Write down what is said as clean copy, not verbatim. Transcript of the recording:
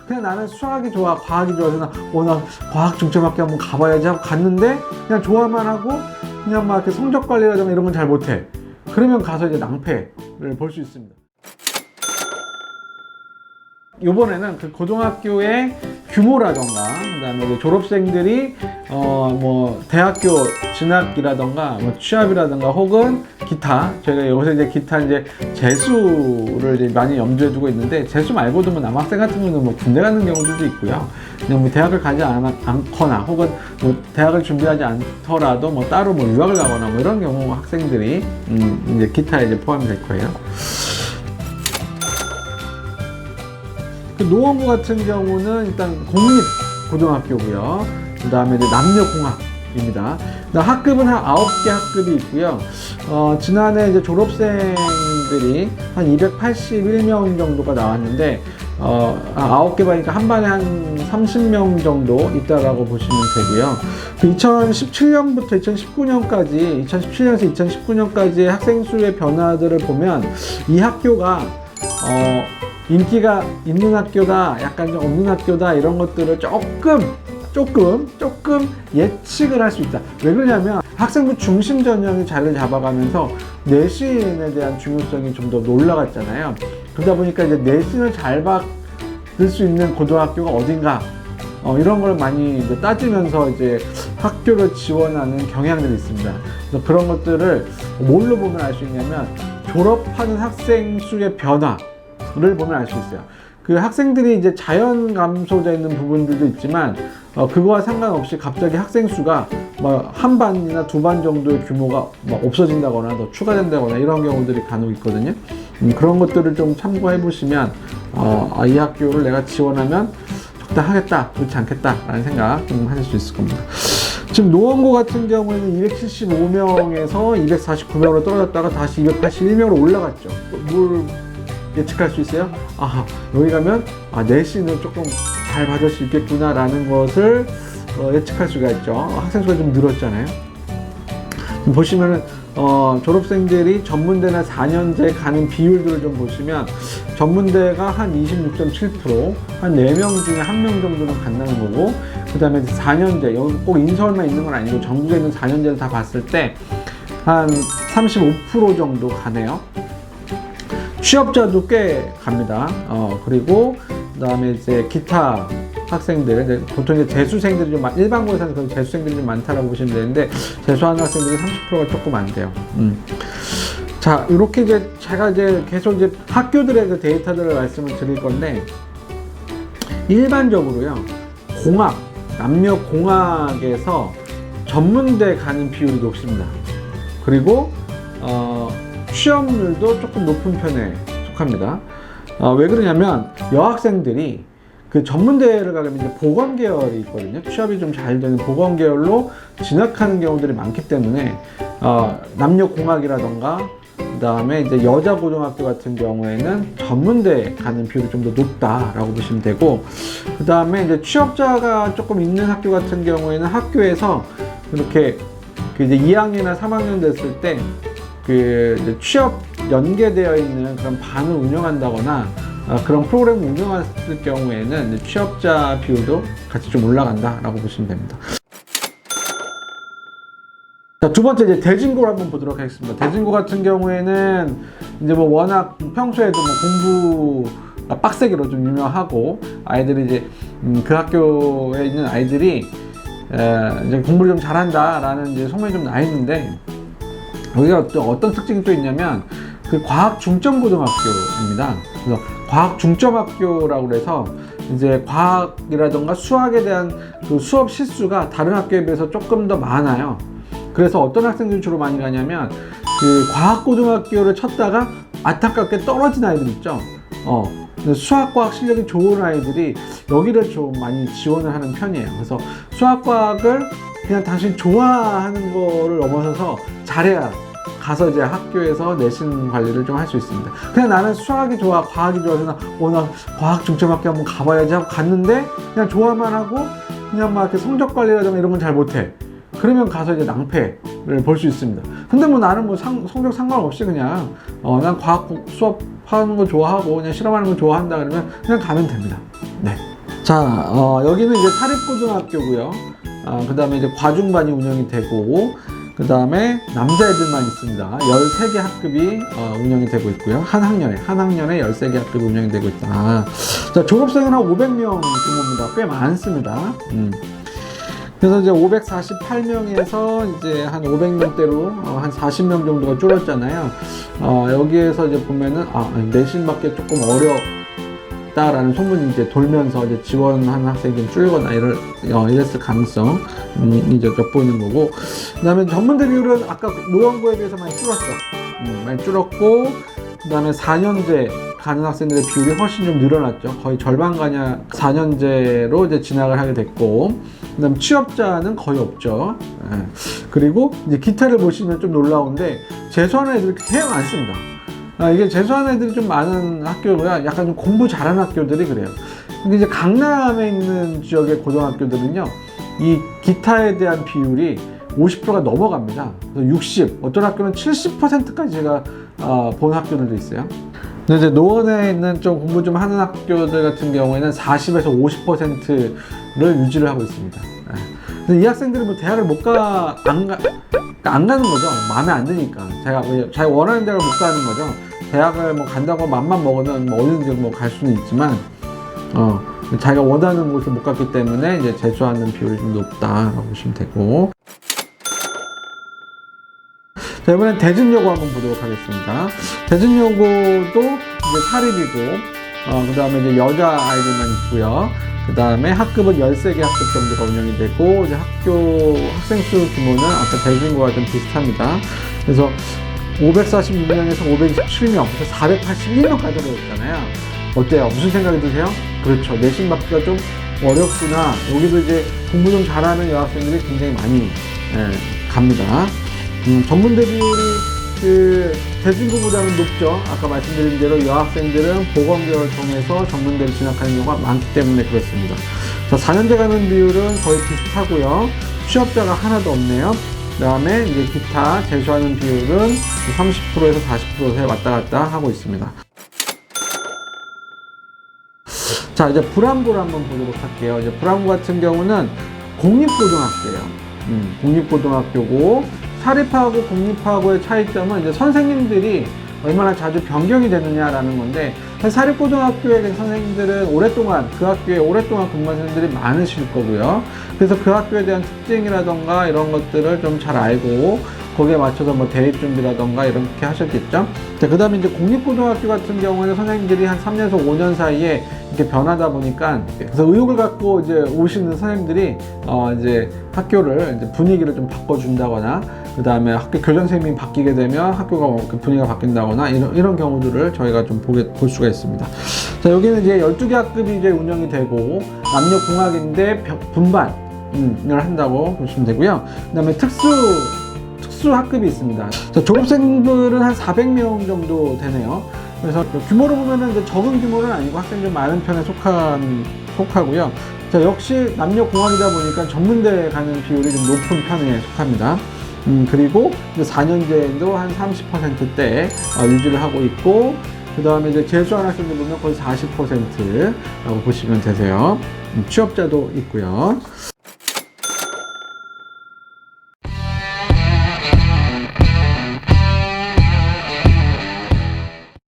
그냥 나는 수학이 좋아, 과학이 좋아서 나 과학 중점학교 한번 가봐야지 하고 갔는데 그냥 좋아만 하고 그냥 막 이렇게 성적 관리라든가 이런 건 잘 못해. 그러면 가서 이제 낭패를 볼 수 있습니다. 이번에는 그 고등학교의 규모라던가 그다음에 이제 졸업생들이 뭐 대학교 진학이라던가 뭐 취업이라던가 혹은 기타, 저희가 여기서 이제 기타 이제 재수를 이제 많이 염두에 두고 있는데, 재수 말고도 뭐 남학생 같은 경우는 뭐 군대 가는 경우들도 있고요. 그냥 뭐 대학을 가지 않거나 혹은 뭐 대학을 준비하지 않더라도 뭐 따로 뭐 유학을 가거나 뭐 이런 경우 학생들이 이제 기타에 이제 포함이 될 거예요. 그 노원구 같은 경우는 일단 공립고등학교고요. 그 다음에 이제 남녀공학입니다. 학급은 한 9개 학급이 있고요. 지난해 이제 졸업생들이 한 281명 정도가 나왔는데, 9개 반이니까 한 반에 한 30명 정도 있다라고 보시면 되고요. 2017년부터 2019년까지, 2017년에서 2019년까지의 학생 수의 변화들을 보면 이 학교가 인기가 있는 학교다, 약간 좀 없는 학교다, 이런 것들을 조금 예측을 할 수 있다. 왜 그러냐면 학생부 중심 전형이 자리를 잡아가면서 내신에 대한 중요성이 좀 더 올라갔잖아요. 그러다 보니까 이제 내신을 잘 받을 수 있는 고등학교가 어딘가, 이런 걸 많이 이제 따지면서 이제 학교를 지원하는 경향들이 있습니다. 그래서 그런 것들을 뭘로 보면 알 수 있냐면, 졸업하는 학생 수의 변화를 보면 알 수 있어요. 그 학생들이 이제 자연 감소되어 있는 부분들도 있지만, 그거와 상관없이 갑자기 학생 수가 뭐 한 반이나 두 반 정도의 규모가 뭐 없어진다거나 더 추가된다거나 이런 경우들이 간혹 있거든요. 그런 것들을 좀 참고해 보시면, 이 학교를 내가 지원하면 적당하겠다, 좋지 않겠다 라는 생각 좀 하실 수 있을 겁니다. 지금 노원고 같은 경우에는 275명에서 249명으로 떨어졌다가 다시 281명으로 올라갔죠. 뭘 예측할 수 있어요? 여기 가면 내신을 조금 잘 받을 수 있겠구나 라는 것을 예측할 수가 있죠. 학생 수가 좀 늘었잖아요. 보시면은 졸업생들이 전문대나 4년제 가는 비율들을 좀 보시면, 전문대가 한 26.7%, 한 4명 중에 1명 정도는 간다는 거고, 그 다음에 4년제, 여기 꼭 인서울만 있는 건 아니고 전국에 있는 4년제를 다 봤을 때 한 35% 정도 가네요. 취업자도 꽤 갑니다. 그리고 그 다음에 이제 기타 학생들, 보통 이제 재수생들이 좀 일반고에서는 재수생들이 좀 많다라고 보시면 되는데, 재수하는 학생들이 30%가 조금 안 돼요. 자, 이렇게 이제 제가 이제 계속 이제 학교들의 그 데이터들을 말씀을 드릴 건데, 일반적으로요, 남녀 공학에서 전문대 가는 비율이 높습니다. 그리고 취업률도 조금 높은 편에 속합니다. 왜 그러냐면 여학생들이 그 전문대를 가려면 이제 보건계열이 있거든요. 취업이 좀 잘 되는 보건계열로 진학하는 경우들이 많기 때문에 남녀공학이라던가 그 다음에 이제 여자고등학교 같은 경우에는 전문대 가는 비율이 좀 더 높다라고 보시면 되고, 그 다음에 이제 취업자가 조금 있는 학교 같은 경우에는 학교에서 이렇게 그 이제 2학년이나 3학년 됐을 때 그 이제 취업 연계되어 있는 그런 반을 운영한다거나 그런 프로그램을 운영했을 경우에는 이제 취업자 비율도 같이 좀 올라간다라고 보시면 됩니다. 자, 두 번째 이제 대진고를 한번 보도록 하겠습니다. 대진고 같은 경우에는 이제 뭐 워낙 평소에도 뭐 공부가 빡세기로 좀 유명하고, 아이들이 이제 그 학교에 있는 아이들이 이제 공부를 좀 잘한다라는 이제 소문이 좀 나 있는데, 여기가 또 어떤 특징이 또 있냐면 그 과학 중점 고등학교입니다. 그래서 과학 중점 학교라고 해서 이제 과학이라던가 수학에 대한 그 수업 실수가 다른 학교에 비해서 조금 더 많아요. 그래서 어떤 학생들이 주로 많이 가냐면 그 과학 고등학교를 쳤다가 안타깝게 떨어진 아이들 있죠. 수학과학 실력이 좋은 아이들이 여기를 좀 많이 지원을 하는 편이에요. 그래서 수학과학을 그냥 당신 좋아하는 거를 넘어서서 잘해야 가서 이제 학교에서 내신 관리를 좀 할 수 있습니다. 그냥 나는 수학이 좋아, 과학이 좋아서 나 과학 중점학교 한번 가봐야지 하고 갔는데 그냥 좋아만 하고 그냥 막 이렇게 성적 관리라든가 이런 건 잘 못해. 그러면 가서 이제 낭패를 볼 수 있습니다. 근데 뭐 나는 뭐 성적 상관없이 그냥 난 과학 수업 하는 거 좋아하고 그냥 실험하는 거 좋아한다 그러면 그냥 가면 됩니다. 네. 자, 여기는 이제 사립고등학교고요. 그 다음에 이제 과중반이 운영이 되고, 그 다음에 남자애들만 있습니다. 13개 학급이 운영이 되고 있고요. 한 학년에 13개 학급이 운영이 되고 있다. 자, 졸업생은 한 500명 규모입니다. 꽤 많습니다. 그래서 이제 548명에서 이제 한 500명대로 한 40명 정도가 줄었잖아요. 여기에서 이제 보면은 내신 받기 조금 어렵다라는 소문이 이제 돌면서 이제 지원하는 학생이 좀 줄거나 이랬을 가능성 이제 엿보이는 거고, 그다음에 전문대 비율은 아까 노원구에 비해서 많이 줄었죠. 많이 줄었고, 그다음에 4년제 가는 학생들의 비율이 훨씬 좀 늘어났죠. 거의 절반가량 4년제로 이제 진학을 하게 됐고, 그다음 취업자는 거의 없죠. 그리고 이제 기타를 보시면 좀 놀라운데 재수하는 애들이 되게 많습니다. 이게 재수하는 애들이 좀 많은 학교고요. 약간 좀 공부 잘하는 학교들이 그래요. 근데 이제 강남에 있는 지역의 고등학교들은요, 이 기타에 대한 비율이 50%가 넘어갑니다. 그래서 60, 어떤 학교는 70%까지 제가 본 학교들도 있어요. 근데 이제 노원에 있는 좀 공부 좀 하는 학교들 같은 경우에는 40에서 50%를 유지를 하고 있습니다. 근데 이 학생들이 뭐 대학을 안 가는 거죠. 마음에 안 드니까. 자기가 원하는 대학을 못 가는 거죠. 대학을 뭐 간다고 맘만 먹으면 뭐 어디든지 뭐 갈 수는 있지만, 자기가 원하는 곳을 못 갔기 때문에 이제 재수하는 비율이 좀 높다라고 보시면 되고. 자, 이번엔 대진여고 한번 보도록 하겠습니다. 대진여고도 이제 사립이고, 그 다음에 이제 여자아이들만 있고요. 그 다음에 학급은 13개 학급 정도가 운영이 되고, 이제 학생 수 규모는 아까 대진고와 좀 비슷합니다. 그래서 546명에서 527명, 그래서 481명까지 들어오잖아요. 어때요? 무슨 생각이 드세요? 그렇죠. 내신 받기가 좀 어렵구나. 여기도 이제 공부 좀 잘하는 여학생들이 굉장히 많이 갑니다. 전문대 비율이 대진고보다는 높죠. 아까 말씀드린 대로 여학생들은 보건교육을 통해서 전문대를 진학하는 경우가 많기 때문에 그렇습니다. 자, 4년제 가는 비율은 거의 비슷하고요. 취업자가 하나도 없네요. 그 다음에 이제 기타 재수하는 비율은 30%에서 40%에 왔다 갔다 하고 있습니다. 자, 이제 불암고를 한번 보도록 할게요. 이제 불암고 같은 경우는 공립고등학교예요. 공립고등학교고, 사립하고 공립하고의 차이점은 이제 선생님들이 얼마나 자주 변경이 되느냐라는 건데, 사립고등학교에 계신 선생님들은 그 학교에 오랫동안 근무한 선생님들이 많으실 거고요. 그래서 그 학교에 대한 특징이라던가 이런 것들을 좀 잘 알고 거기에 맞춰서 뭐 대입 준비라던가 이렇게 하셨겠죠. 그 다음에 이제 공립고등학교 같은 경우에는 선생님들이 한 3년에서 5년 사이에 이렇게 변하다 보니까, 그래서 의욕을 갖고 이제 오시는 선생님들이 이제 학교를 이제 분위기를 좀 바꿔준다거나, 그 다음에 학교 교장 선생님이 바뀌게 되면 학교가 분위기가 바뀐다거나 이런 경우들을 저희가 좀 볼 수가 있습니다. 자, 여기는 이제 12개 학급이 이제 운영이 되고, 남녀 공학인데 분반을 한다고 보시면 되고요. 그 다음에 특수 학급이 있습니다. 자, 졸업생들은 한 400명 정도 되네요. 그래서 규모로 보면은 이제 적은 규모는 아니고 학생 좀 많은 편에 속하고요. 자, 역시 남녀 공학이다 보니까 전문대 가는 비율이 좀 높은 편에 속합니다. 그리고 이제 4년제도 한 30%대 유지를 하고 있고, 그 다음에 이제 재수한 학생들 보면 거의 40%라고 보시면 되세요. 취업자도 있고요.